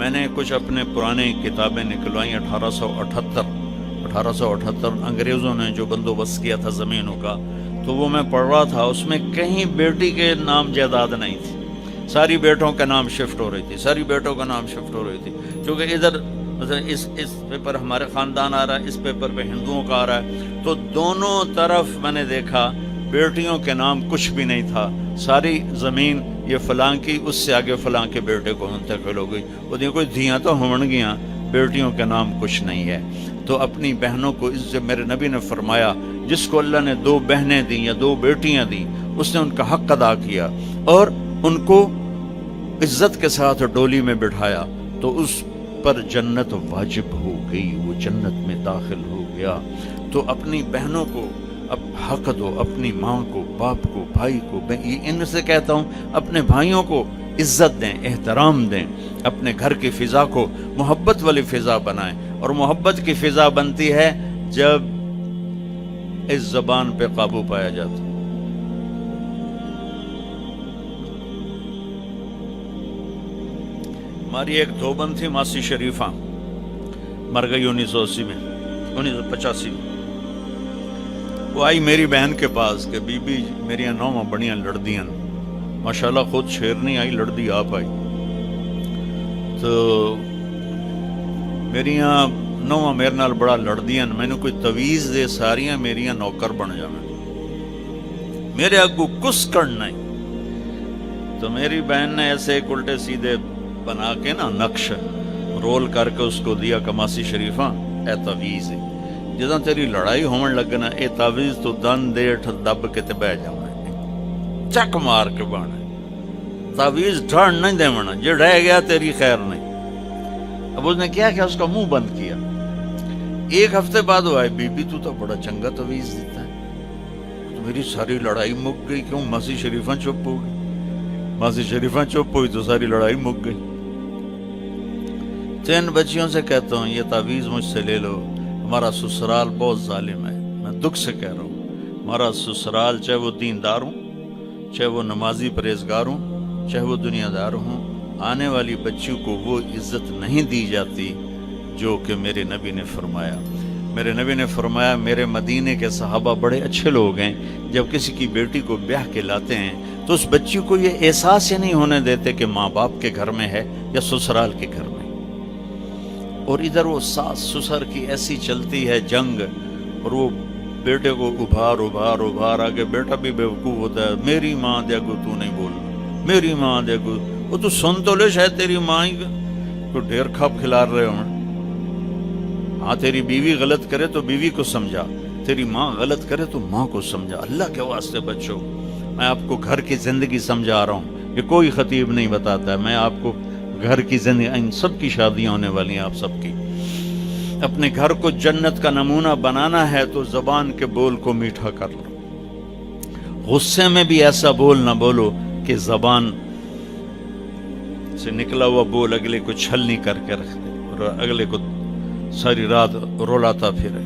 میں نے کچھ اپنے پرانے کتابیں نکلوائیں 1878 انگریزوں نے جو بندوبست کیا تھا زمینوں کا، تو وہ میں پڑھ رہا تھا، اس میں کہیں بیٹی کے نام جائیداد نہیں تھی، ساری بیٹوں کا نام شفٹ ہو رہی تھی، ساری بیٹوں کا نام شفٹ ہو رہی تھی، کیونکہ ادھر اس پیپر ہمارے خاندان آ رہا ہے، اس پیپر پہ ہندوؤں کا آ رہا ہے، تو دونوں طرف میں نے دیکھا بیٹیوں کے نام کچھ بھی نہیں تھا، ساری زمین یہ فلاں کی، اس سے آگے فلاں کے بیٹے کو منتقل ہو گئی، وہ کوئی دھیاں تو ہون گیاں، بیٹیوں کے نام کچھ نہیں ہے۔ تو اپنی بہنوں کو عزت، میرے نبی نے فرمایا جس کو اللہ نے 2 بہنیں دیں یا 2 بیٹیاں دیں، اس نے ان کا حق ادا کیا اور ان کو عزت کے ساتھ ڈولی میں بٹھایا، تو اس پر جنت واجب ہو گئی، وہ جنت میں داخل ہو گیا۔ تو اپنی بہنوں کو اب حق دو، اپنی ماں کو، باپ کو، بھائی کو، ان سے کہتا ہوں اپنے بھائیوں کو عزت دیں، احترام دیں، اپنے گھر کی فضا کو محبت والی فضا بنائیں، اور محبت کی فضا بنتی ہے جب اس زبان پہ قابو پایا جاتا ہے۔ ہماری ایک دھوبن تھی ماسی شریفہ، مر گئی 1980 میں، 1985 میں۔ وہ آئی میری بہن کے پاس کہ بی بی میری نوواں بڑیاں لڑدیاں، ماشاءاللہ خود شیرنی آئی، لڑدی آپ آئی، تو میریاں نوواں میرے نال بڑا لڑدیاں، میں نے کوئی تویز دے ساریاں میریاں نوکر بن جاویں، میرے اگو کس کرنا ہے۔ تو میری بہن نے ایسے ایک الٹے سیدھے بنا کے نا نقش رول کر کے اس کو دیا کہ ماسی شریفہ اے تویز ہے، جداں تیری لڑائی ہومن لگنا اے تویز تو دن دیٹھ دب کے تے بہ جانا ہے، چک مار کے بانا ہے، تویز ڈھڑ نہیں دیونا، جو رہ گیا تیری خیر نہیں۔ اب اس نے کیا اس کا منہ بند کیا۔ 1 ہفتے بعد وہ آئے، بی بی تو بڑا چنگا تویز دیتا ہے۔ تو میری ساری لڑائی مک گئی، کیوں؟ ماسی شریفہ چپ ہو گئی، ماسی شریفہ چپ ہوئی تو ساری لڑائی مک گئی۔ 3 بچیوں سے کہتا ہوں یہ تعویذ مجھ سے لے لو، ہمارا سسرال بہت ظالم ہے، میں دکھ سے کہہ رہا ہوں، ہمارا سسرال چاہے وہ دیندار ہوں، چاہے وہ نمازی پرہیزگار ہوں، چاہے وہ دنیا دار ہوں، آنے والی بچیوں کو وہ عزت نہیں دی جاتی جو کہ میرے نبی نے فرمایا۔ میرے نبی نے فرمایا میرے مدینے کے صحابہ بڑے اچھے لوگ ہیں، جب کسی کی بیٹی کو بیاہ کے لاتے ہیں تو اس بچی کو یہ احساس ہی نہیں ہونے دیتے کہ ماں باپ کے گھر میں ہے یا سسرال کے گھر میں۔ اور ادھر وہ ساس سسر کی ایسی چلتی ہے جنگ، اور وہ بیٹے کو ابھار آگے، بیٹا بھی بیوقوف ہوتا ہے، میری ماں دے گو تو نہیں بولنا، میری ماں دے گو، وہ تو سن تو لے شاید تیری ماں ہی کو ڈھیر کھپ کھلا رہے ہوں۔ ہاں تیری بیوی غلط کرے تو بیوی کو سمجھا، تیری ماں غلط کرے تو ماں کو سمجھا۔ اللہ کے واسطے بچوں، میں آپ کو گھر کی زندگی سمجھا رہا ہوں، یہ کوئی خطیب نہیں بتاتا ہے، میں آپ کو گھر کی زندگی، ان سب کی شادیاں ہونے والی ہیں آپ سب کی۔ اپنے گھر کو جنت کا نمونہ بنانا ہے تو زبان کے بول کو میٹھا کر لو، غصے میں بھی ایسا بول نہ بولو کہ زبان سے نکلا ہوا بول اگلے کو چھلنی کر کے رکھ دے اور اگلے کو ساری رات رولاتا پھرے۔